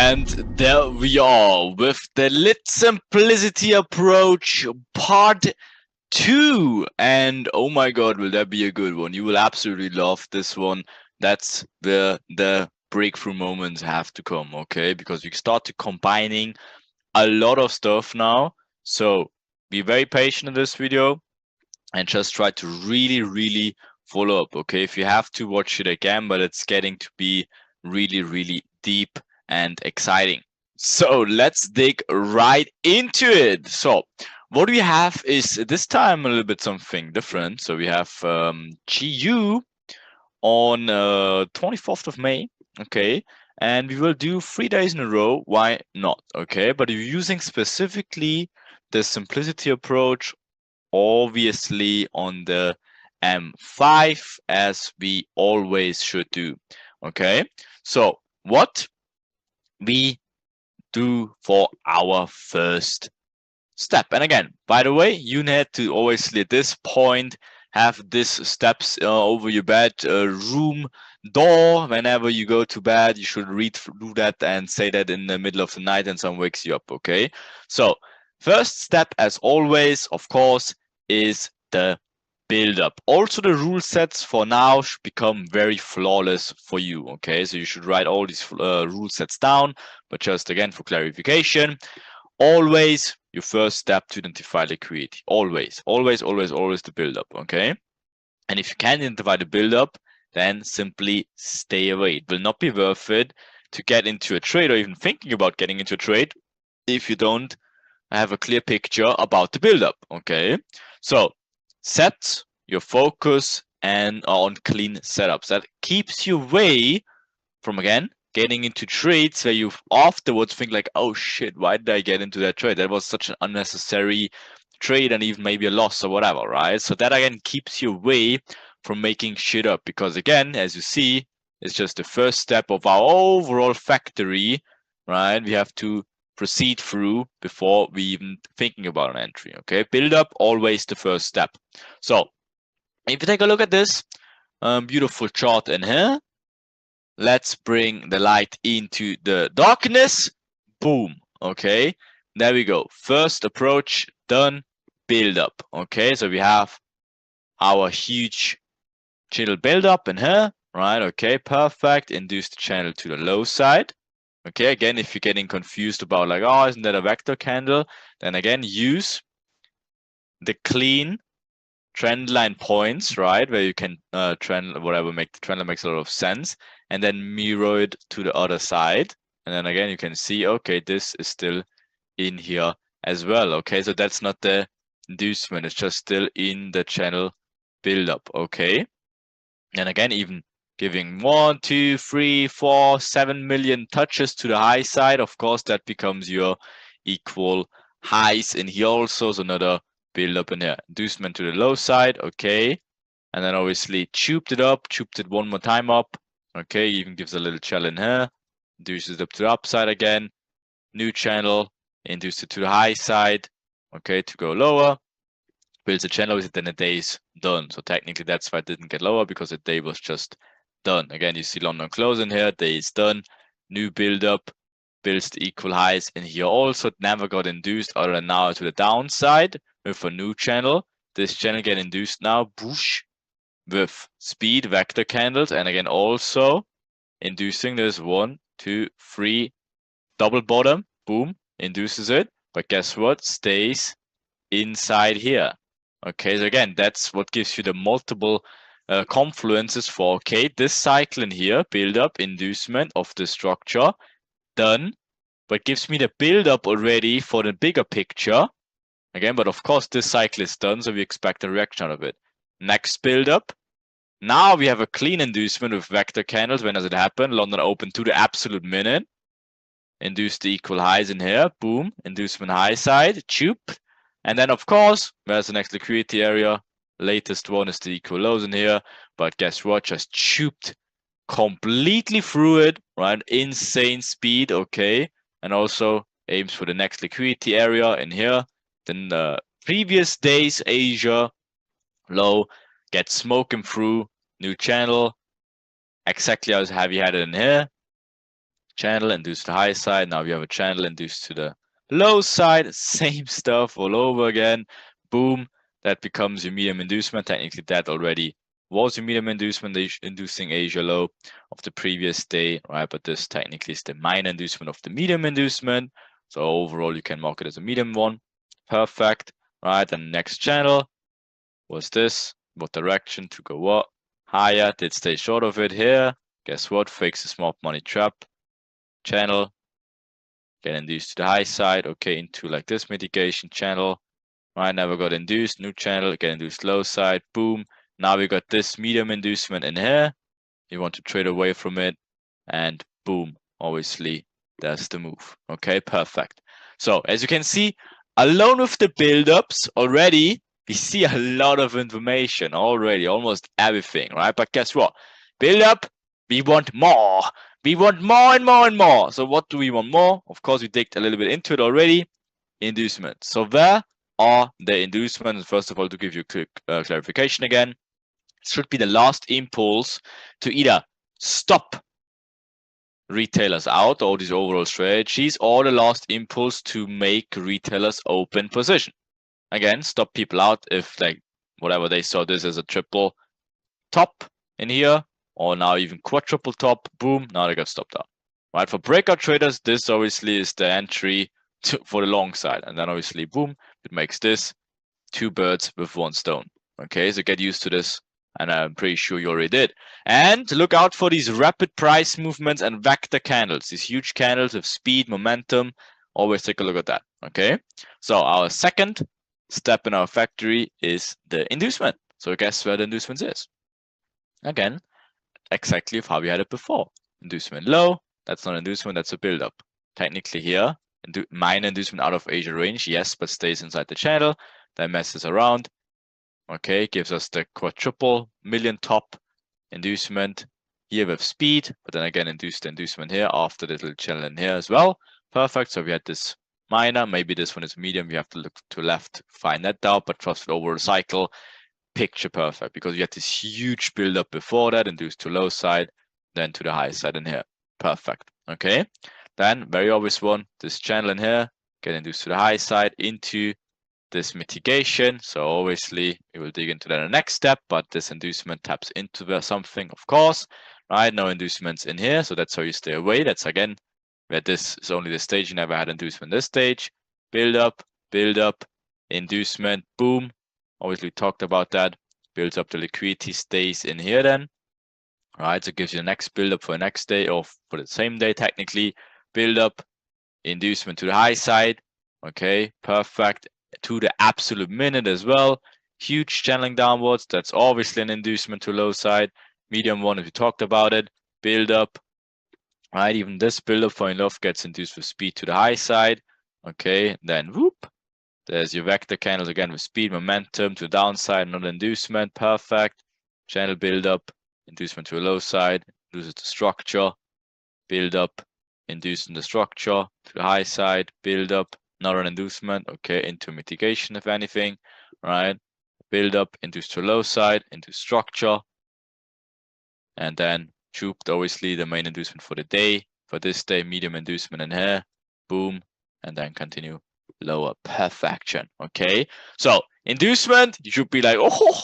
And there we are with the lit simplicity approach part 2. And oh my god, will that be a good one? You will absolutely love this one. That's where the breakthrough moments have to come, okay? Because we start to combining a lot of stuff now. So be very patient in this video and just try to really follow up, okay? If you have to, watch it again, but it's getting to be really deep and exciting. So let's dig right into it. So what we have is this time a little bit something different. So we have GU on 24th of May, okay? And we will do 3 days in a row. Why not? Okay, but if you're using specifically the simplicity approach, obviously on the M5, as we always should do. Okay, so what we do for our first step, and again, by the way, you need to obviously at this point have this steps over your bed room door. Whenever you go to bed, you should do that and say that in the middle of the night and someone wakes you up. Okay, so first step, as always, of course, is the build up. Also, the rule sets for now should become very flawless for you. Okay, so you should write all these rule sets down, but just again for clarification, always your first step to identify liquidity. Always the build up. Okay, and if you can identify the build up, then simply stay away. It will not be worth it to get into a trade or even thinking about getting into a trade if you don't have a clear picture about the build up. Okay, so set your focus and on clean setups. That keeps you away from, again, getting into trades where you afterwards think like, oh shit, why did I get into that trade? That was such an unnecessary trade and even maybe a loss or whatever, right? So that again keeps you away from making shit up, because again, as you see, it's just the first step of our overall factory, right? We have to proceed through before we even thinking about an entry. Okay, build up, always the first step. So if you take a look at this beautiful chart in here, let's bring the light into the darkness. Boom. Okay, there we go. First approach done. Build up. Okay, so we have our huge channel build up in here, right? Okay, perfect. Induce the channel to the low side. Okay, again, if you're getting confused about like, oh, isn't that a vector candle? Then again, use the clean trend line points, right? Where you can trend whatever, make the trend line makes a lot of sense, and then mirror it to the other side. And then again, you can see, okay, this is still in here as well. Okay, so that's not the inducement, it's just still in the channel build-up. Okay, and again, even giving 1, 2, 3, 4, 7 million touches to the high side, of course, that becomes your equal highs in here also. So another build up in here, inducement to the low side. Okay, and then obviously tubed it one more time up. Okay, even gives a little channel in here, induces up to the upside again, new channel, induce it to the high side. Okay, to go lower, builds a channel with it, then the day is done. So technically that's why it didn't get lower, because the day was just done. Again, you see London close in here, day is done, new build up, builds the equal highs in here also. It never got induced other than now to the downside with a new channel. This channel get induced now, boosh, with speed vector candles, and again also inducing this 1, 2, 3 double bottom, boom, induces it, but guess what, stays inside here. Okay, so again, that's what gives you the multiple confluences for, okay, this cycle in here, build up, inducement of the structure, done, but gives me the build up already for the bigger picture. Again, but of course this cycle is done, so we expect a reaction out of it. Next build up. Now we have a clean inducement with vector candles. When does it happen? London open to the absolute minute. Induce the equal highs in here. Boom. Inducement high side. Tube. And then of course, where's the next liquidity area? Latest one is the equal lows in here. But guess what? Just tubed completely through it, right? Insane speed. Okay. And also aims for the next liquidity area in here. Then the previous day's Asia low gets smoking through, new channel, exactly as have you had it in here. channel induced to the high side. Now we have a channel induced to the low side. Same stuff all over again. Boom. That becomes your medium inducement. Technically, that already was your medium inducement, inducing Asia low of the previous day, right? But this technically is the minor inducement of the medium inducement. So overall, you can mark it as a medium one. Perfect, right? And next channel was this. What direction to go up? Higher. Did stay short of it here. Guess what? Fakes a smart money trap. Channel. Get induced to the high side. Okay, into like this mitigation channel. Right, never got induced. New channel. Get induced low side. Boom. Now we got this medium inducement in here. You want to trade away from it. And boom. Obviously, that's the move. Okay, perfect. So as you can see, alone with the build-ups already, we see a lot of information already, almost everything, right? But guess what? Build up, we want more. We want more and more and more. So what do we want more? Of course, we digged a little bit into it already. Inducement. So where are the inducements? First of all, to give you a quick clarification again, it should be the last impulse to either stop retailers out, all these overall strategies, or the last impulse to make retailers open position. Again, stop people out if like whatever they saw this as a triple top in here, or now even quadruple top, boom, now they got stopped out. Right, for breakout traders, this obviously is the entry for the long side, and then obviously boom, it makes this two birds with one stone. Okay, so get used to this, and I'm pretty sure you already did. And look out for these rapid price movements and vector candles, these huge candles with speed, momentum. Always take a look at that. Okay, so our second step in our factory is the inducement. So guess where the inducement is? Again, exactly how we had it before. Inducement low, that's not inducement, that's a build-up. Technically here, minor inducement out of Asia range, yes, but stays inside the channel, then messes around. Okay, gives us the quadruple million top inducement here with speed, but then again induced the inducement here after the little channel in here as well. Perfect, so we had this minor, maybe this one is medium, you have to look to left, find that out, but trust it over the cycle, picture perfect, because you had this huge build up before that, induced to low side, then to the high side in here. Perfect. Okay, then very obvious one, this channel in here, get induced to the high side into this mitigation. So obviously we will dig into that in the next step, but this inducement taps into something, of course, right? No inducements in here, so that's how you stay away. That's again where this is only the stage. You never had inducement this stage. Build up, inducement, boom. Obviously talked about that. Builds up the liquidity, stays in here then. Right, so it gives you the next build up for the next day, or for the same day technically. Build up, inducement to the high side. Okay, perfect. To the absolute minute as well. Huge channeling downwards. That's obviously an inducement to low side. Medium one, if you talked about it. Build up. Right, even this build up for love gets induced with speed to the high side. Okay, then whoop. There's your vector candles again with speed, momentum to the downside, another inducement. Perfect. Channel build up, inducement to a low side, induces the structure, build up, inducing the structure to the high side, build up, another inducement, okay, into mitigation if anything, right? Build up, induce to low side, into structure, and then chooped, obviously the main inducement for the day. For this day, medium inducement in here, boom, and then continue lower. Perfection. Okay, so inducement, you should be like, oh,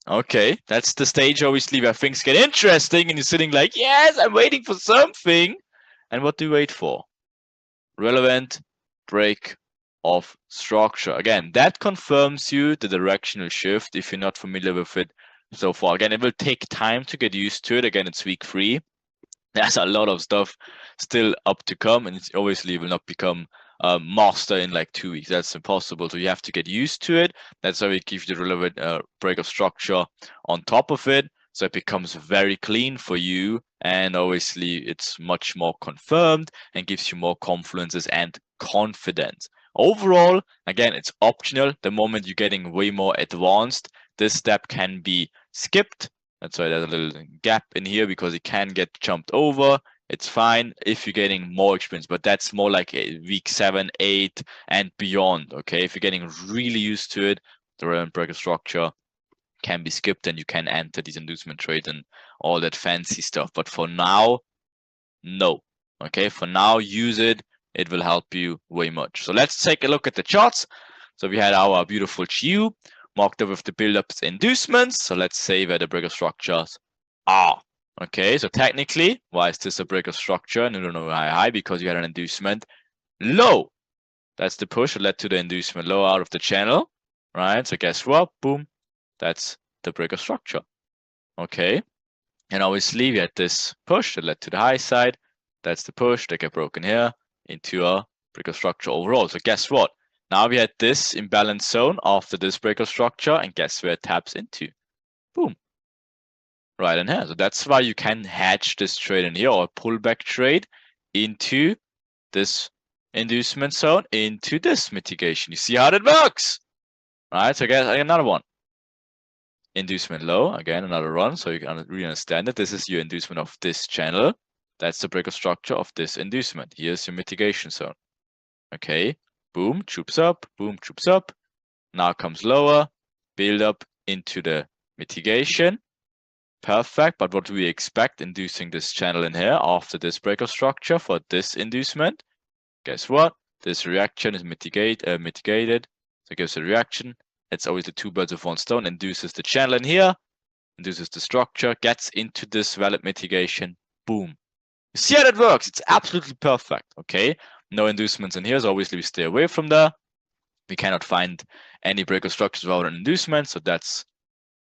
okay, that's the stage obviously where things get interesting, and you're sitting like, yes, I'm waiting for something. And what do you wait for? Relevant break of structure. Again, that confirms you the directional shift if you're not familiar with it so far. Again, it will take time to get used to it. Again, it's week 3. There's a lot of stuff still up to come, and it obviously will not become a master in like 2 weeks. That's impossible. So you have to get used to it. That's why we give you the relevant break of structure on top of it. So it becomes very clean for you, and obviously it's much more confirmed and gives you more confluences and confidence. Overall, again, it's optional. The moment you're getting way more advanced, this step can be skipped. That's why there's a little gap in here, because it can get jumped over. It's fine if you're getting more experience, but that's more like a week 7, 8, and beyond. Okay, if you're getting really used to it, the relevant break of structure can be skipped, and you can enter these inducement trades and all that fancy stuff. But for now, no. Okay, for now, use it. It will help you way much. So let's take a look at the charts. So we had our beautiful GU marked up with the build-ups inducements. So let's say where the breaker structures are. Okay, so technically, why is this a breaker structure? And you don't know high, because you had an inducement low. That's the push that led to the inducement low out of the channel, right? So guess what? Boom, that's the breaker structure. Okay, and obviously we had this push that led to the high side. That's the push that get broken here into a breaker structure overall. So guess what? Now we had this imbalance zone after this breaker structure, and guess where it taps into? Boom. Right in here. So that's why you can hedge this trade in here, or a pullback trade into this inducement zone, into this mitigation. You see how that works? Right, so guys, another one. Inducement low, again, another run. So you can really understand that this is your inducement of this channel. That's the breaker structure of this inducement. Here's your mitigation zone. Okay, boom, troops up, boom, troops up. Now comes lower, build up into the mitigation. Perfect, but what do we expect inducing this channel in here after this breaker structure for this inducement? Guess what? This reaction is mitigated. So it gives a reaction. It's always the two birds with one stone. Induces the channel in here, induces the structure, gets into this valid mitigation. Boom. You see how that works? It's absolutely perfect. Okay. No inducements in here, so obviously we stay away from there. We cannot find any breaker structures without an inducement, so that's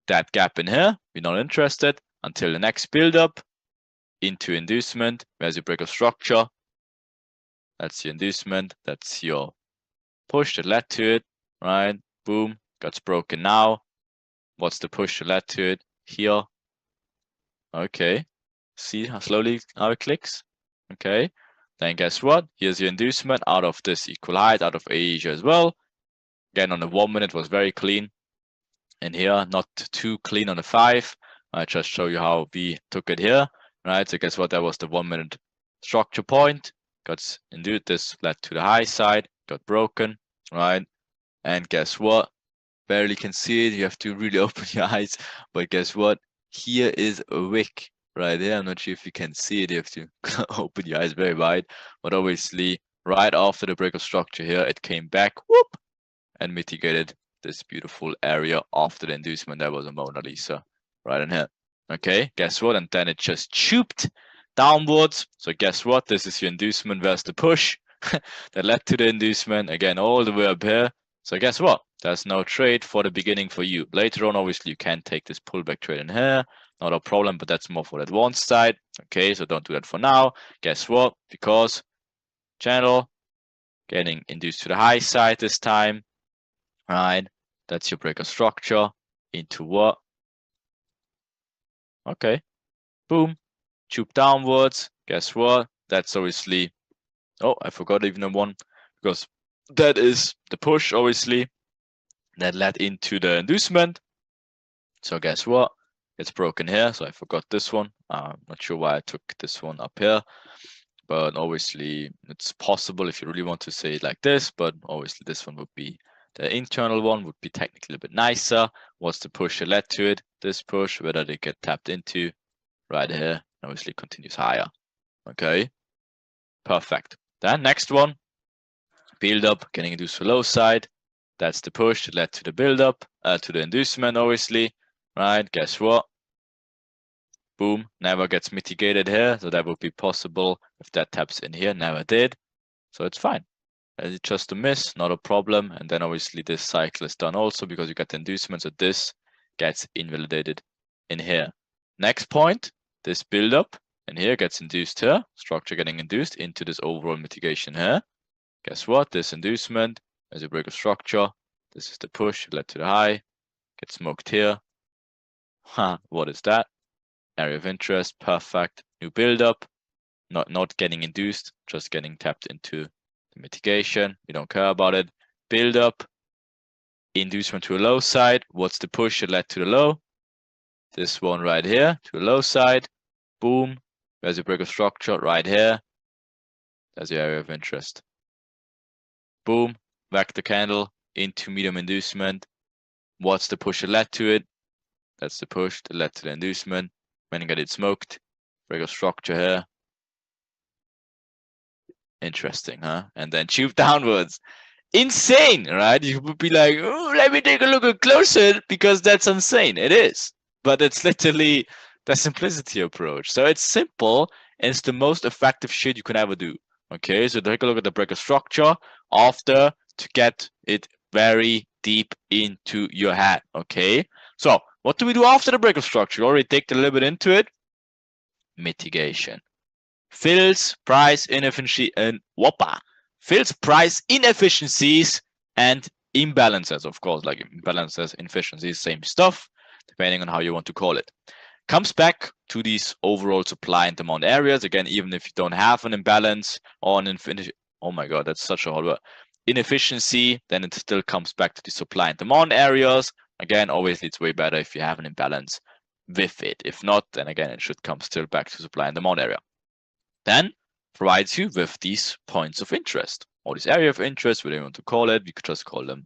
that gap in here. We're not interested until the next build up into inducement. Where's your breaker structure? That's your inducement. That's your push that led to it, right? Boom, got broken now. What's the push that led to it? Here. Okay. See how slowly how it clicks? Okay. Then guess what? Here's your inducement out of this equal height, out of Asia as well. Again, on the 1 minute was very clean. And here, not too clean on the 5. I just show you how we took it here, right? So guess what? That was the 1 minute structure point. Got induced. This led to the high side, got broken, right? And guess what? Barely can see it. You have to really open your eyes. But guess what? Here is a wick right there. I'm not sure if you can see it. You have to open your eyes very wide. But obviously, right after the break of structure here, it came back, whoop, and mitigated this beautiful area after the inducement. That was a Mona Lisa right in here. Okay, guess what? And then it just tubed downwards. So guess what? This is your inducement versus the push that led to the inducement. Again, all the way up here. So guess what? There's no trade for the beginning for you. Later on, obviously, you can take this pullback trade in here. Not a problem, but that's more for the advanced side. Okay, so don't do that for now. Guess what? Because channel getting induced to the high side this time. Right, that's your breaker structure into what? Okay, boom, tube downwards. Guess what? That's obviously, oh, I forgot even a one, because that is the push, obviously, that led into the inducement. So guess what? It's broken here, so I forgot this one. I'm not sure why I took this one up here, but obviously it's possible if you really want to say it like this, but obviously this one would be the internal one, would be technically a bit nicer. What's the push that led to it? This push, whether they get tapped into right here, obviously continues higher. Okay, perfect. Then next one, build up, getting induced to low side. That's the push that led to the build up, to the inducement, obviously, right? Guess what? Boom, never gets mitigated here, so that would be possible if that taps in here, never did. So it's fine. It's just a miss, not a problem. And then obviously this cycle is done also because you got the inducement, so this gets invalidated in here. Next point, this buildup in here gets induced here, structure getting induced into this overall mitigation here. Guess what? This inducement, as a break of structure, this is the push, led to the high, gets smoked here. What is that? Area of interest, perfect. New buildup, not getting induced, just getting tapped into the mitigation. We don't care about it. Build up, inducement to a low side. What's the push that led to the low? This one right here to a low side. Boom. There's a break of structure right here. That's the area of interest. Boom. Back the candle into medium inducement. What's the push that led to it? That's the push that led to the inducement. When you get it smoked, break of structure here. Interesting, huh? And then tube downwards. Insane, right? You would be like, oh, let me take a look closer because that's insane. It is. But it's literally the simplicity approach. So it's simple and it's the most effective shit you can ever do. Okay, so take a look at the breaker structure after to get it very deep into your head. Okay, so what do we do after the breaker structure? We already take a little bit into it. Mitigation. Fills, price, inefficiency, and whoppa. Fills, price, inefficiencies, and imbalances, of course, like imbalances, inefficiencies, same stuff, depending on how you want to call it. Comes back to these overall supply and demand areas. Again, even if you don't have an imbalance or an infinity, oh my god, that's such a hard word. Inefficiency, then it still comes back to the supply and demand areas. Again, obviously it's way better if you have an imbalance with it. If not, then again, it should come still back to supply and demand area. Then provides you with these points of interest or this area of interest, whatever you want to call it. We could just call them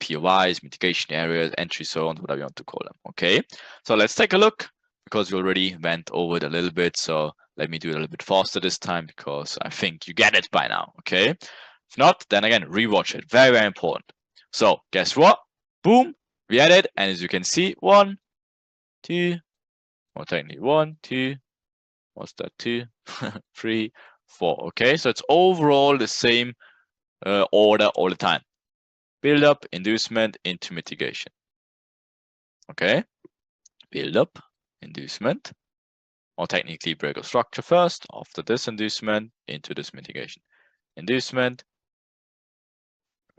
POIs, mitigation areas, entry zones, whatever you want to call them. Okay, so let's take a look because we already went over it a little bit. So let me do it a little bit faster this time because I think you get it by now. Okay, if not, then again, rewatch it. Very, very important. So guess what? Boom, we had it. And as you can see, 1, 2, or technically 1, 2, what's that, 2, 3, 4. Okay, so it's overall the same order all the time. Build up, inducement, into mitigation. Okay, build up, inducement, or technically breaker structure first, after this inducement, into this mitigation. Inducement,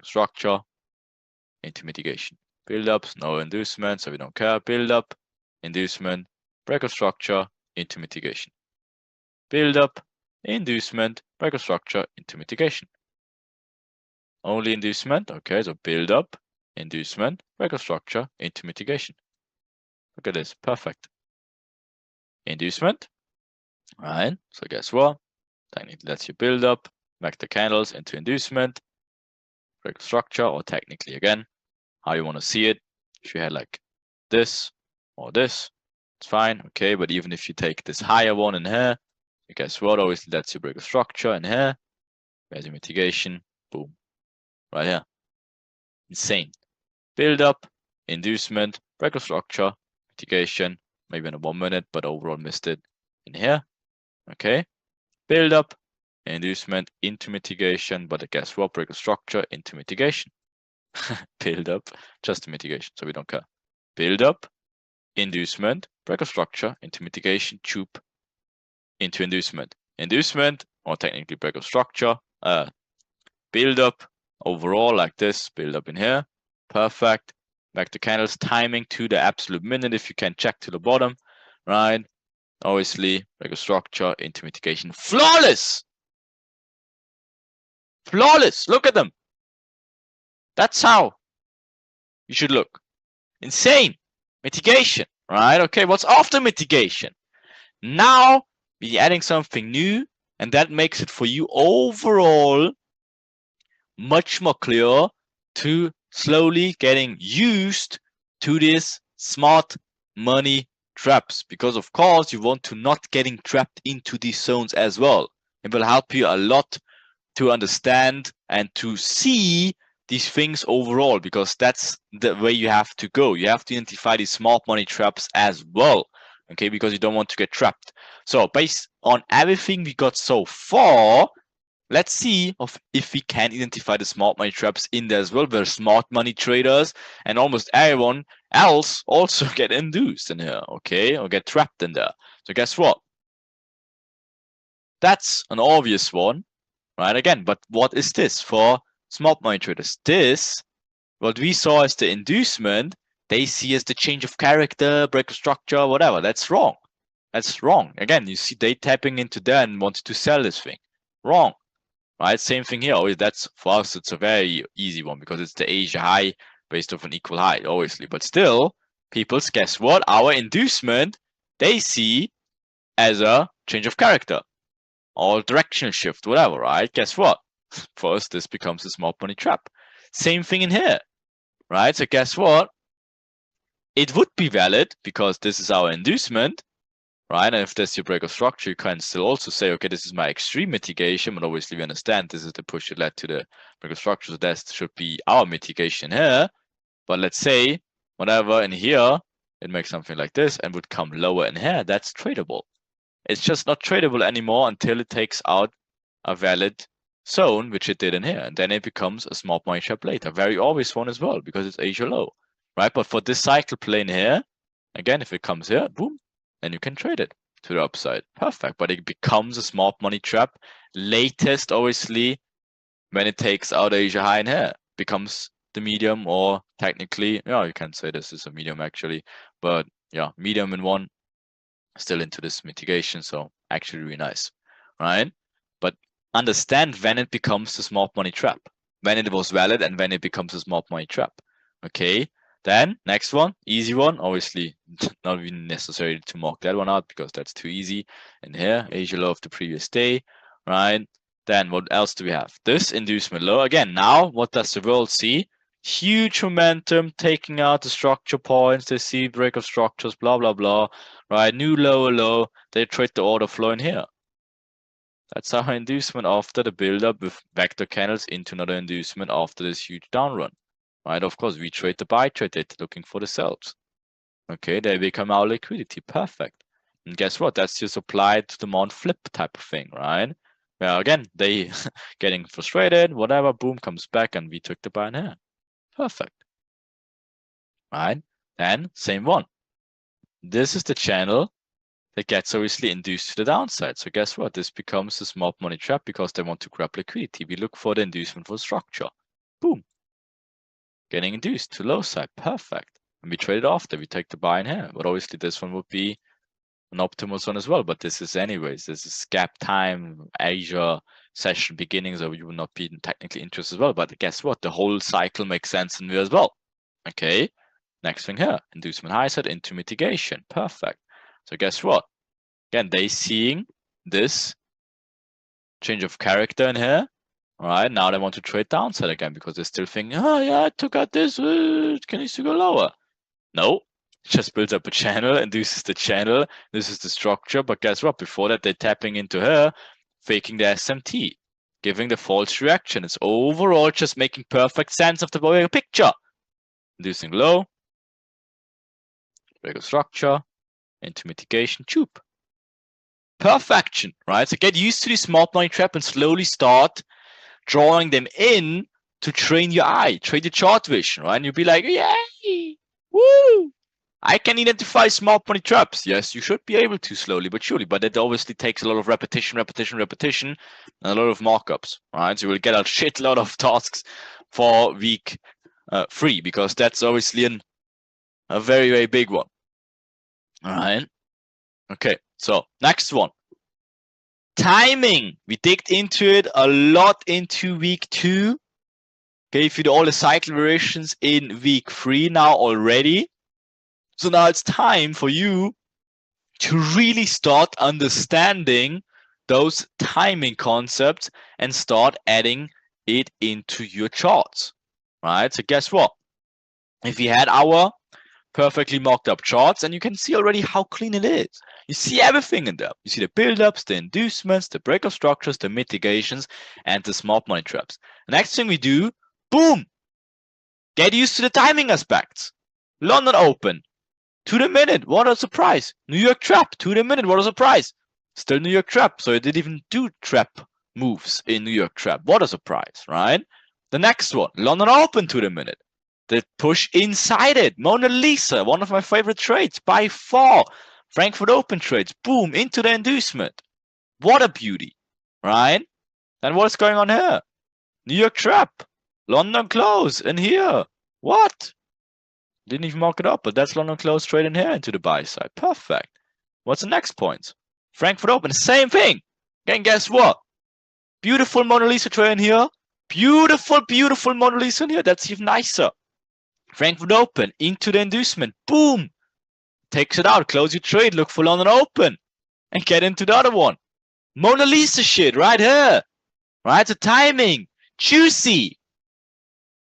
structure, into mitigation. Build ups, no inducement, so we don't care. Build up, inducement, breaker structure, into mitigation. Build up, inducement, breaker structure, into mitigation. Only inducement, okay, so build up, inducement, breaker structure, into mitigation. Look at this, perfect. Inducement, right? So guess what? Technically, that's your build up, back the candles into inducement, breaker structure, or technically again, how you want to see it. If you had like this or this, it's fine, okay. But even if you take this higher one in here, guess what? Obviously, that's your breaker structure in here. There's your mitigation, boom, right here. Insane. Build up, inducement, breaker structure, mitigation, maybe in a 1 minute, but overall missed it in here. Okay. Build up, inducement, into mitigation, but guess what? Breaker structure, into mitigation. Build up, just mitigation, so we don't care. Build up, inducement, breaker structure, into mitigation, tube, into inducement. Inducement, or technically breaker structure, build up overall like this, build up in here, perfect. Back to candles, timing to the absolute minute if you can check to the bottom, right? Obviously, breaker structure, into mitigation, flawless! Flawless, look at them. That's how you should look. Insane. Mitigation, right? Okay, what's after mitigation? Now we're adding something new, and that makes it for you overall much more clear to slowly getting used to this smart money traps, because of course you want to not getting trapped into these zones as well. It will help you a lot to understand and to see these things overall, because that's the way you have to go. You have to identify these smart money traps as well, okay, because you don't want to get trapped. So based on everything we got so far, let's see if we can identify the smart money traps in there as well, where smart money traders and almost everyone else also get induced in here, okay, or get trapped in there. So guess what? That's an obvious one, right? Again, but what is this for smart money traders? This, what we saw as the inducement, they see as the change of character, breaker structure, whatever. That's wrong. That's wrong. Again, you see they tapping into there and wanted to sell this thing. Wrong. Right? Same thing here. Always, that's for us, it's a very easy one because it's the Asia high based off an equal high, obviously. But still, people, guess what? Our inducement, they see as a change of character or directional shift, whatever, right? Guess what? For us, this becomes a smart money trap. Same thing in here, right? So guess what? It would be valid because this is our inducement, right? And if that's your break of structure, you can still also say, okay, this is my extreme mitigation, but obviously we understand this is the push that led to the break of structure, so that should be our mitigation here. But let's say whatever in here, it makes something like this and would come lower in here. That's tradable. It's just not tradable anymore until it takes out a valid zone, which it did in here, and then it becomes a small money trap later. Very obvious one as well, because it's Asia low, right? But for this cycle plane here, again, if it comes here, boom, then you can trade it to the upside. Perfect. But it becomes a small money trap latest, obviously, when it takes out Asia high in here. Becomes the medium, or technically, yeah, you can say this is a medium actually, but yeah, medium in one, still into this mitigation, so actually really nice, right? But understand when it becomes the small money trap, when it was valid and when it becomes a small money trap. Okay, then next one, easy one, obviously not even necessary to mark that one out because that's too easy. In here, Asia low of the previous day, right? Then what else do we have? This inducement low again. Now what does the world see? Huge momentum taking out the structure points. They see break of structures, blah blah blah, right? New lower low. They trade the order flow in here. That's our inducement after the build-up with vector candles into another inducement after this huge down run, right? Of course, we trade the buy trade, they're looking for the sells. Okay, they become our liquidity, perfect. And guess what? That's your supply to demand flip type of thing, right? Well, again, they getting frustrated, whatever, boom, comes back, and we took the buy in here. Perfect. Right? Then, same one. This is the channel that gets obviously induced to the downside. So guess what? This becomes a small money trap because they want to grab liquidity. We look for the inducement for structure. Boom. Getting induced to low side. Perfect. And we trade it after. We take the buy in here. But obviously this one would be an optimal zone as well. But this is anyways. This is gap time, Asia session beginning. So you will not be technically interested as well. But guess what? The whole cycle makes sense in here as well. Okay. Next thing here. Inducement high side into mitigation. Perfect. So guess what? Again, they seeing this change of character in here. All right, now they want to trade downside again because they're still thinking, oh yeah, I took out this, can it still go lower? No, it just builds up a channel and this is the channel, this is the structure. But guess what? Before that, they're tapping into her, faking the SMT, giving the false reaction. It's overall just making perfect sense of the bigger picture. Inducing low, break of structure, into mitigation, tube. Perfection, right? So get used to the small money trap and slowly start drawing them in to train your eye, train your chart vision, right? And you'll be like, yay, woo! I can identify small money traps. Yes, you should be able to slowly but surely, but it obviously takes a lot of repetition, and a lot of markups, right? So you will get a shitload of tasks for week 3 because that's obviously a very, very big one. All right. Okay, so next one. Timing. We digged into it a lot into week 2. Gave you all the cycle variations in week 3 now already. So now it's time for you to really start understanding those timing concepts and start adding it into your charts, right? So guess what? If we had our perfectly mocked up charts, and you can see already how clean it is. You see everything in there. You see the build-ups, the inducements, the breakup structures, the mitigations, and the smart money traps. The next thing we do, boom, get used to the timing aspects. London Open, to the minute, what a surprise. New York Trap, to the minute, what a surprise. Still New York Trap, so it didn't even do trap moves in New York Trap. What a surprise, right? The next one, London Open to the minute. The push inside it. Mona Lisa, one of my favorite trades by far. Frankfurt Open trades, boom, into the inducement. What a beauty, right? And what is going on here? New York Trap, London Close in here. What? Didn't even mark it up, but that's London Close straight in here into the buy side. Perfect. What's the next point? Frankfurt Open, same thing. Again, guess what? Beautiful Mona Lisa trade in here. Beautiful, beautiful Mona Lisa in here. That's even nicer. Frankfurt Open into the inducement. Boom. Takes it out. Close your trade. Look for London Open. And get into the other one. Mona Lisa shit right here. Right? The timing. Juicy.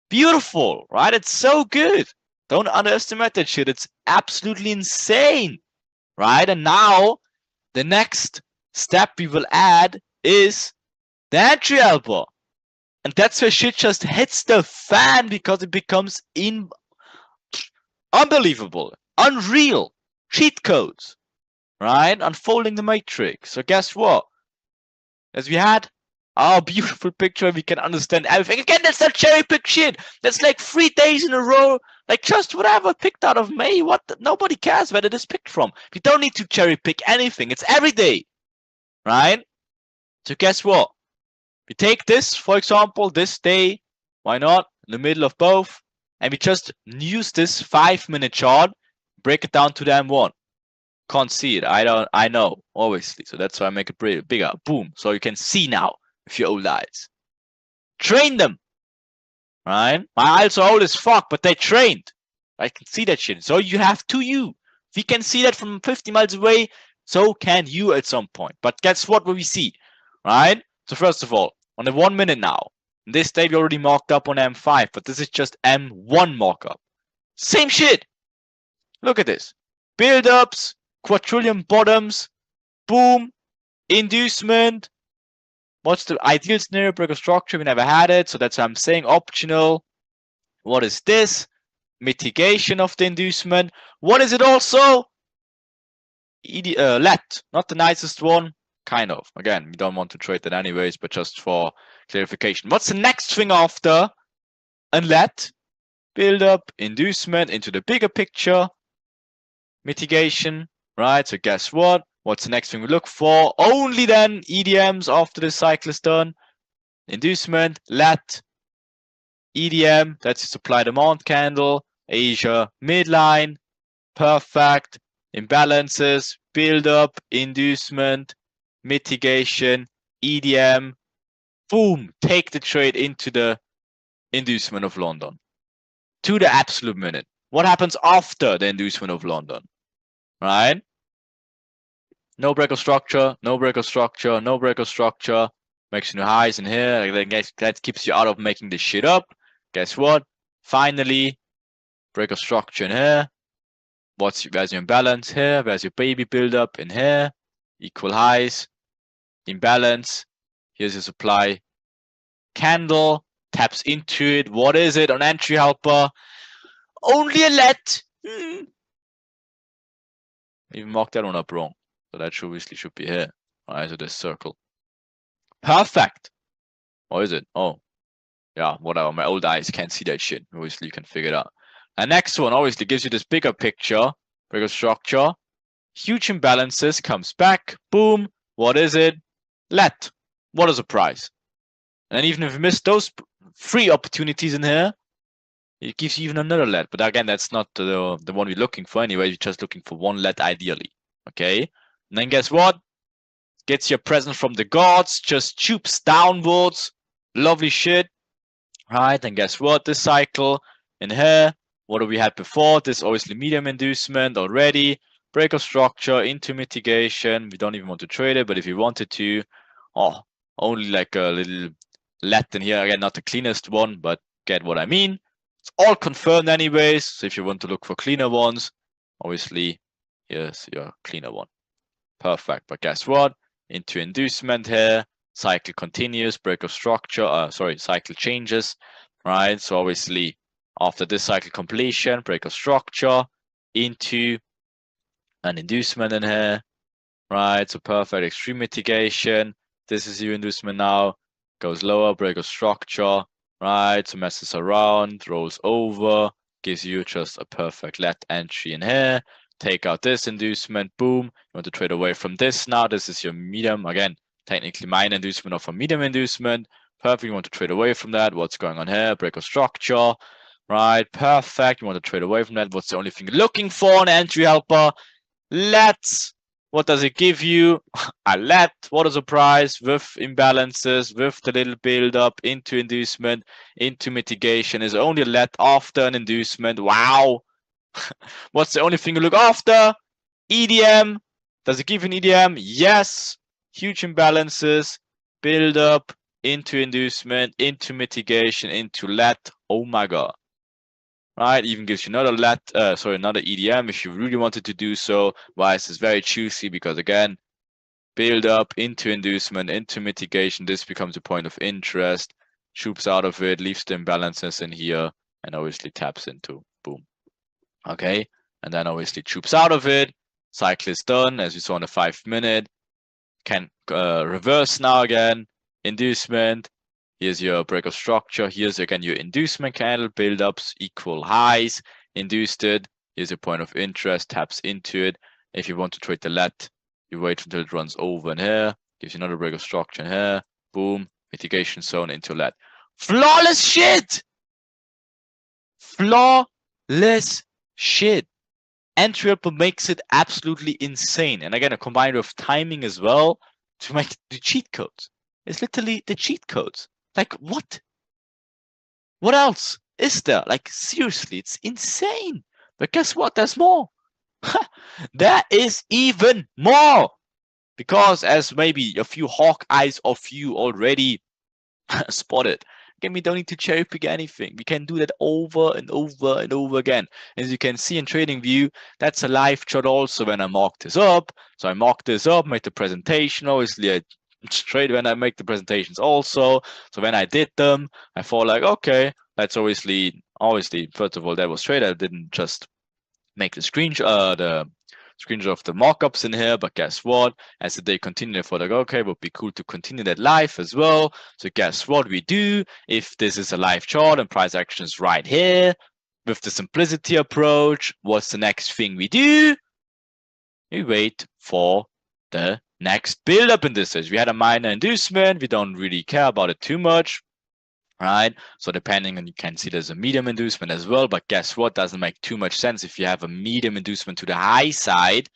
Beautiful. Right? It's so good. Don't underestimate that shit. It's absolutely insane. right? And now the next step we will add is the entry helper. And that's where shit just hits the fan because it becomes unbelievable, unreal cheat codes, right? Unfolding the matrix. So guess what? As we had our beautiful picture, we can understand everything. Again, that's not cherry pick shit. That's like 3 days in a row, like just whatever picked out of May. What? Nobody cares where it is picked from. We don't need to cherry pick anything. It's every day, right? So guess what? We take this, for example, this day. Why not? In the middle of both, and we just use this 5-minute chart, break it down to the M1. Can't see it. I know, obviously. So that's why I make it bigger. Boom. So you can see now with your old eyes. Train them. Right? My eyes are old as fuck, but they trained. I can see that shit. So you have to you. If we can see that from 50 miles away, so can you at some point. But guess what we see? Right? So first of all, on the 1 minute now, this day we already marked up on M5, but this is just M1 markup. Same shit. Look at this. Build-ups, quadrillion bottoms, boom, inducement. What's the ideal scenario? Break of structure. We never had it, so that's what I'm saying. Optional. What is this? Mitigation of the inducement. What is it also? Let. Not the nicest one. Kind of. Again, we don't want to trade that anyways, but just for clarification. What's the next thing after? And let. Build up, inducement into the bigger picture. Mitigation. Right, so guess what? What's the next thing we look for? Only then EDMs after the cycle is done. Inducement, let, EDM, that's your supply demand candle, Asia midline, perfect, imbalances, build up, inducement, mitigation, EDM, boom, take the trade into the inducement of London to the absolute minute. What happens after the inducement of London? Right? No break of structure, no break of structure, no break of structure. Makes new highs in here. That keeps you out of making this shit up. Guess what? Finally, break of structure in here. Where's your imbalance here? Where's your baby buildup in here? Equal highs. Imbalance. Here's your supply candle. Taps into it. What is it on entry helper? Only a let. Even marked that one up wrong. So that obviously should be here. Alright, so this circle. Perfect. Or is it? Oh. Yeah, whatever. My old eyes can't see that shit. Obviously, you can figure it out. And next one obviously gives you this bigger picture, bigger structure. Huge imbalances, comes back. Boom. What is it? Let. What is the price? And even if you miss those 3 opportunities in here, it gives you even another let. But again, that's not the one we're looking for anyway. You're just looking for 1 let ideally. Okay? And then guess what? Gets your present from the gods, just tubes downwards. Lovely shit. Right, and guess what? This cycle in here, what do we had before? This obviously medium inducement already. Break of structure into mitigation. We don't even want to trade it, but if you wanted to, only like a little let in here. Again, not the cleanest one, but get what I mean. It's all confirmed anyways. So if you want to look for cleaner ones, obviously, here's your cleaner one. Perfect. But guess what? Into inducement here. Cycle continues, break of structure, cycle changes, right? So obviously after this cycle completion, break of structure into an inducement in here, right? So perfect, extreme mitigation. This is your inducement now, goes lower, break of structure, right? So messes around, rolls over, gives you just a perfect let entry in here. Take out this inducement, boom. You want to trade away from this now. This is your medium, again. Technically minor inducement or a medium inducement. Perfect. You want to trade away from that. What's going on here? Break of structure. Right. Perfect. You want to trade away from that. What's the only thing you're looking for an entry helper? Let. What does it give you? A let. What is the price? With imbalances, with the little build up into inducement, into mitigation is only a let after an inducement. Wow. What's the only thing you look after? EDM. Does it give an EDM? Yes. Huge imbalances, build up into inducement, into mitigation, into let. Oh my god. right? Even gives you another another EDM if you really wanted to do so. Why is this very juicy? Because again, build up into inducement, into mitigation. This becomes a point of interest. Shoots out of it, leaves the imbalances in here, and obviously taps into. Boom. Okay, and then obviously troops out of it. Cycle is done, as you saw in the 5 minute. Can reverse now again. Inducement. Here's your break of structure. Here's again your inducement candle. Build-ups equal highs. Induced it. Here's your point of interest. Taps into it. If you want to trade the let, you wait until it runs over in here. Gives you another break of structure in here. Boom. Mitigation zone into let. Flawless shit! Flawless shit. Entry Ripple makes it absolutely insane. And again, a combined with timing as well to make the cheat codes. It's literally the cheat codes. Like, what? What else is there? Like, seriously, it's insane. But guess what? There's more. There is even more. Because as maybe a few hawk eyes of you already spotted, again, we don't need to cherry pick anything. We can do that over and over and over again. As you can see in TradingView, that's a live chart also when I mark this up. So I mark this up, make the presentation. Obviously, I trade when I make the presentations also. So when I did them, I thought like, okay, that's obviously, first of all, that was trade. I didn't just make the screenshot of the mockups in here, but guess what? As the day continued, I thought like, okay, would be cool to continue that live as well. So guess what we do? If this is a live chart and price action is right here, with the simplicity approach, what's the next thing we do? We wait for the next build up in this stage. We had a minor inducement. We don't really care about it too much, right? So depending on, you can see there's a medium inducement as well, but guess what? Doesn't make too much sense if you have a medium inducement to the high side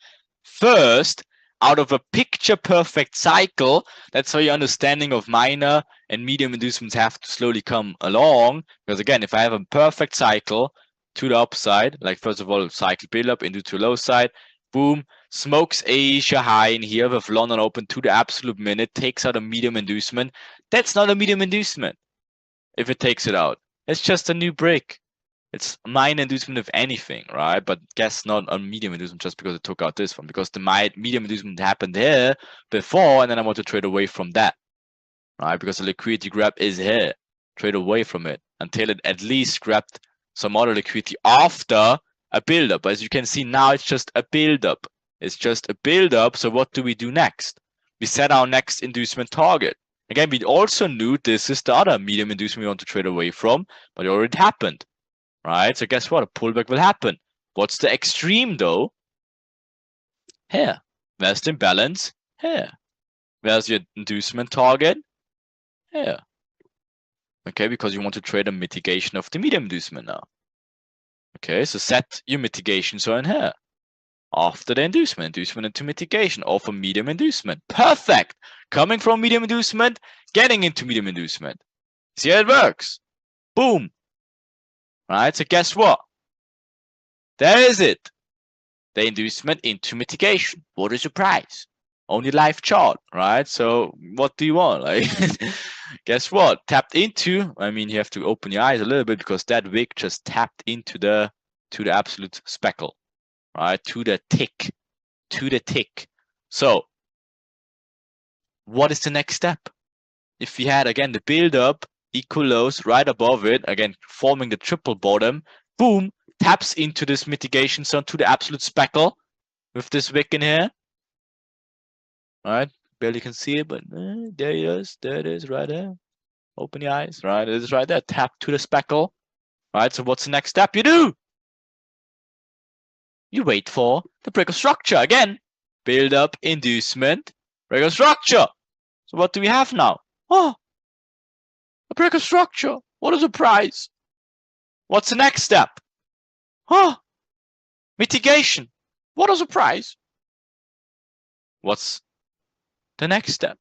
first out of a picture perfect cycle. That's how your understanding of minor and medium inducements have to slowly come along. Because again, if I have a perfect cycle to the upside, like first of all, cycle build up into the low side, boom, smokes Asia high in here with London open to the absolute minute, takes out a medium inducement. That's not a medium inducement if it takes it out. It's just a new break. It's minor inducement if anything, right? But guess not a medium inducement just because it took out this one, because the medium inducement happened here before, and then I want to trade away from that, right? Because the liquidity grab is here. Trade away from it until it at least grabbed some other liquidity after a build-up. As you can see now, it's just a build-up. It's just a build-up. So what do we do next? We set our next inducement target. Again, we also knew this is the other medium inducement we want to trade away from, but it already happened, right? So guess what? A pullback will happen. What's the extreme though? Here. Where's the imbalance? Here. Where's your inducement target? Here. Okay, because you want to trade a mitigation of the medium inducement now. Okay, so set your mitigation zone here. After the inducement into mitigation of a medium inducement. Perfect. Coming from medium inducement, getting into medium inducement. See how it works? Boom. Right, so guess what? There is it. The inducement into mitigation. What is your price? Only live chart, right? So what do you want? Like, guess what? Tapped into, I mean, you have to open your eyes a little bit because that wick just tapped into the absolute speckle, right? To the tick. So what is the next step? If we had, again, the build up, equal lows right above it, again, forming the triple bottom, boom, taps into this mitigation zone to the absolute speckle with this wick in here. All right, barely can see it, but there it is. There it is right there. Open your eyes, right? It is right there. Tap to the speckle. All right, so what's the next step you do? You wait for the break of structure. Again, build up, inducement, break of structure. So what do we have now? Oh, a break of structure. What is the price? What's the next step? Oh, mitigation. What is the price? What's the next step?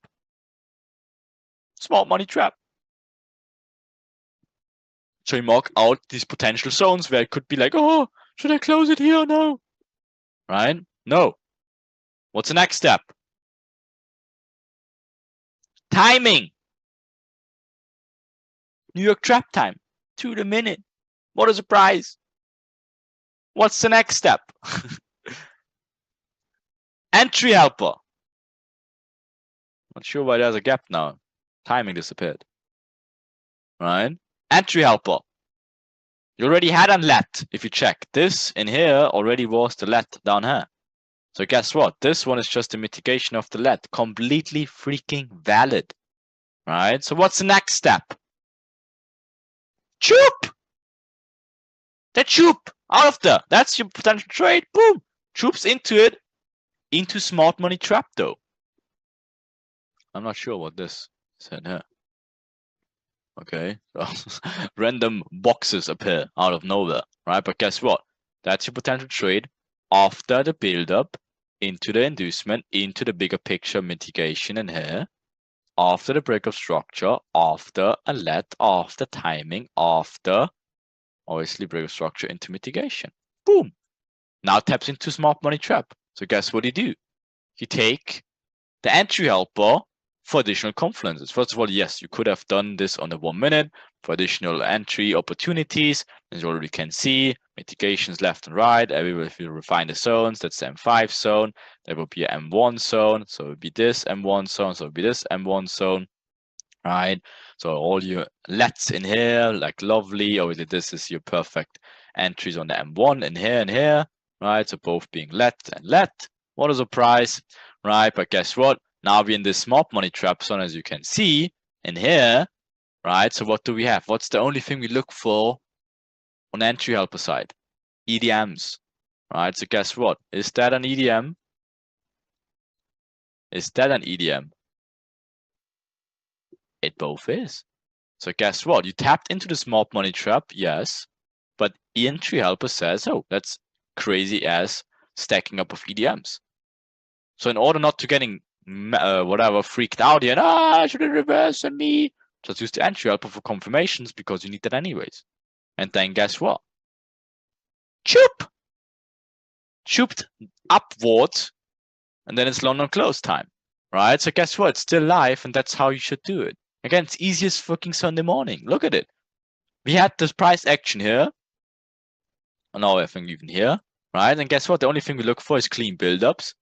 Smart money trap. So you mark out these potential zones where it could be like, oh, should I close it here or no? Right? No. What's the next step? Timing. New York trap time. To the minute. What is the price? What's the next step? Entry helper. Not sure why there's a gap now. Timing disappeared. Right? Entry helper. You already had a let, if you check. This in here already was the let down here. So guess what? This one is just a mitigation of the let. Completely freaking valid. Right? So what's the next step? Choop! That choop! Out of there! That's your potential trade. Boom! Troops into it. Into smart money trap though. I'm not sure what this said here. Okay. Random boxes appear out of nowhere. Right? But guess what? That's your potential trade after the build up into the inducement, into the bigger picture mitigation in here. After the break of structure, after a let, after timing, after obviously break of structure into mitigation. Boom. Now taps into smart money trap. So guess what you do? You take the entry helper for additional confluences. First of all, yes, you could have done this on the 1 minute for additional entry opportunities. As you already can see, mitigations left and right. If you refine the zones, that's the M5 zone. There will be an M1 zone. So it would be this M1 zone. So it would be this M1 zone. Right. So all your lets in here, like lovely. Obviously, this is your perfect entries on the M1 in here and here. Right. So both being let and let. What a surprise. Right. But guess what? Now we're in this smart money trap zone, as you can see in here. Right. So what do we have? What's the only thing we look for on the entry helper side? EDMs. Right. So guess what? Is that an EDM? Is that an EDM? It both is. So guess what? You tapped into the smart money trap, yes, but entry helper says, oh, that's crazy ass stacking up of EDMs. So in order not to getting whatever freaked out here, should it reverse on me? Just use the entry helper for confirmations because you need that anyways. And then guess what? Choop! Chooped upwards, and then it's London close time, right? So guess what? It's still live, and that's how you should do it. Again, it's easiest fucking Sunday morning. Look at it. We had this price action here. And now I think even here, right? And guess what? The only thing we look for is clean buildups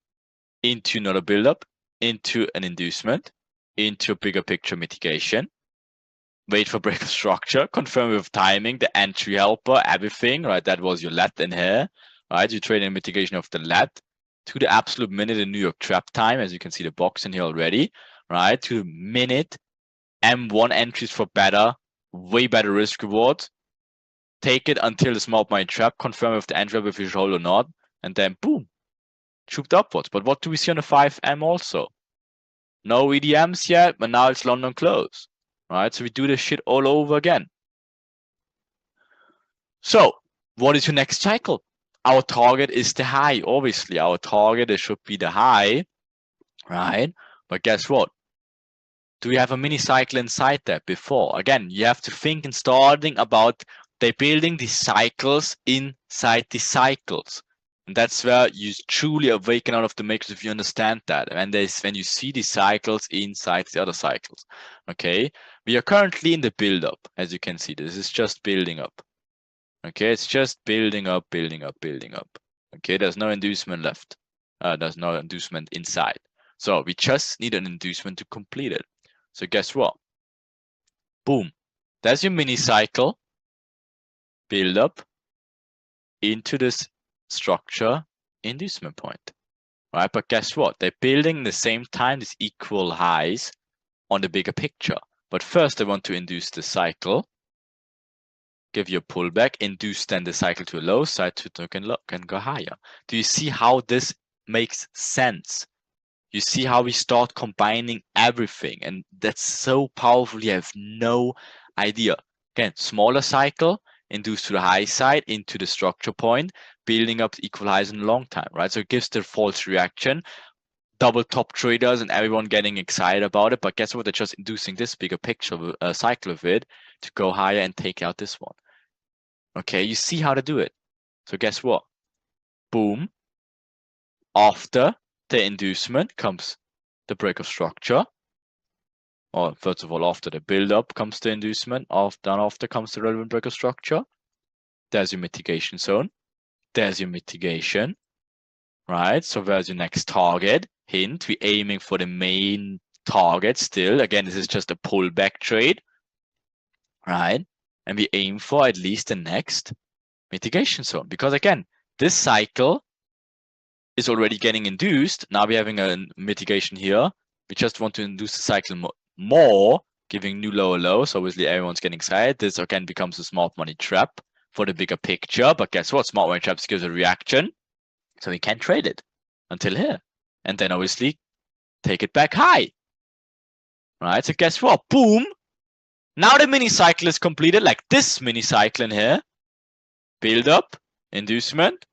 into another buildup, into an inducement, into a bigger picture mitigation. Wait for break of structure, confirm with timing, the entry helper, everything, right? That was your let in here, right? You trade in mitigation of the let to the absolute minute in New York trap time, as you can see the box in here already, right? To the minute M1 entries for better, way better risk reward. Take it until the smart money trap, confirm if the entry if you should hold or not, and then boom, chooped upwards. But what do we see on the 5M also? No EDMs yet, but now it's London close, right? So we do this shit all over again. So what is your next cycle? Our target is the high, obviously. Our target should be the high, right? But guess what? Do we have a mini cycle inside that before? Again, you have to think in starting about they're building these cycles inside the cycles. And that's where you truly awaken out of the matrix if you understand that. And when you see the cycles inside the other cycles. Okay. We are currently in the build up, as you can see. This is just building up. Okay, it's just building up, building up, building up. Okay, there's no inducement left. There's no inducement inside. So we just need an inducement to complete it. So guess what? Boom. There's your mini cycle. Build up into this structure inducement point. Right? But guess what? They're building the same time these equal highs on the bigger picture. But first they want to induce the cycle. Give you a pullback, induce then the cycle to a low side to can go higher. Do you see how this makes sense? You see how we start combining everything, and that's so powerful. You have no idea. Again, smaller cycle, induced to the high side into the structure point, building up equal highs in a long time, right? So it gives the false reaction. Double top traders and everyone getting excited about it, but guess what? They're just inducing this bigger picture cycle of it to go higher and take out this one. Okay, you see how to do it. So guess what? Boom. After the inducement comes the break of structure. Or first of all, after the build-up comes the inducement. After comes the relevant break of structure. There's your mitigation zone. There's your mitigation, right? So where's your next target? Hint, we're aiming for the main target still. Again, this is just a pullback trade, right? And we aim for at least the next mitigation zone, because again, this cycle is already getting induced. Now we're having a mitigation here. We just want to induce the cycle more, giving new lower lows. Obviously, everyone's getting excited. This again becomes a smart money trap for the bigger picture. But guess what? Smart money traps gives a reaction, so we can't trade it until here, and then obviously take it back high. Right? So guess what? Boom! Now the mini cycle is completed, like this mini cycle in here. Build up, inducement,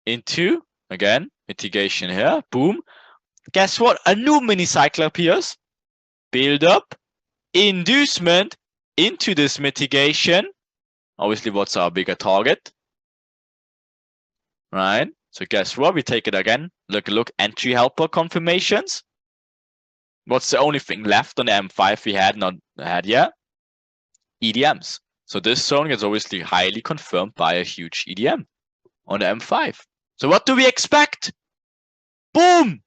into again mitigation here. Boom! Guess what? A new mini cycle appears. Build up, inducement into this mitigation. Obviously, what's our bigger target? Right? So guess what? We take it again. Look, entry helper confirmations. What's the only thing left on the M5 we had not had yet? EDMs. So this zone gets obviously highly confirmed by a huge EDM on the M5. So what do we expect? Boom!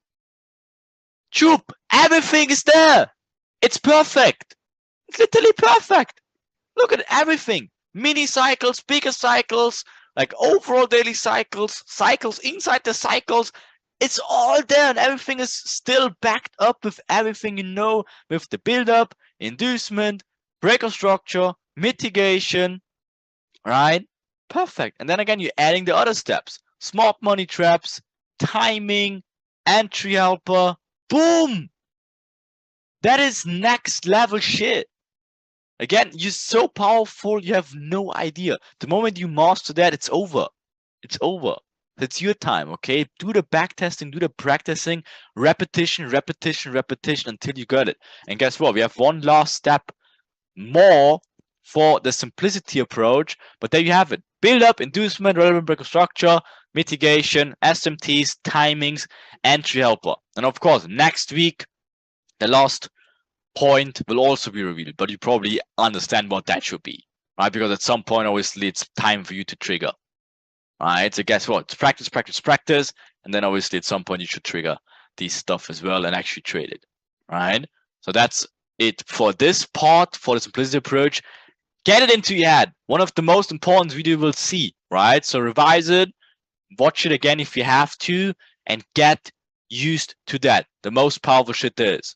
Choop! Everything is there! It's perfect! It's literally perfect! Look at everything! Mini cycles, bigger cycles, like overall daily cycles, cycles inside the cycles. It's all there, and everything is still backed up with everything you know, with the build-up, inducement, breaker structure, mitigation, right? Perfect. And then again, you're adding the other steps. Smart money traps, timing, entry helper. Boom! That is next level shit. Again, you're so powerful, you have no idea. The moment you master that, it's over. It's over. It's your time, okay? Do the backtesting, do the practicing, repetition, repetition, repetition until you got it. And guess what? We have one last step more for the simplicity approach, but there you have it. Build up, inducement, relevant breaker structure, mitigation, SMTs, timings, entry helper. And of course, next week, the last point will also be revealed, but you probably understand what that should be, right? Because at some point, obviously, it's time for you to trigger, right? So guess what? It's practice, practice, practice, and then obviously at some point you should trigger these stuff as well and actually trade it, right? So that's it for this part, for the simplicity approach. Get it into your head. One of the most important videos you will see, right? So revise it, watch it again if you have to, and get used to that. The most powerful shit there is.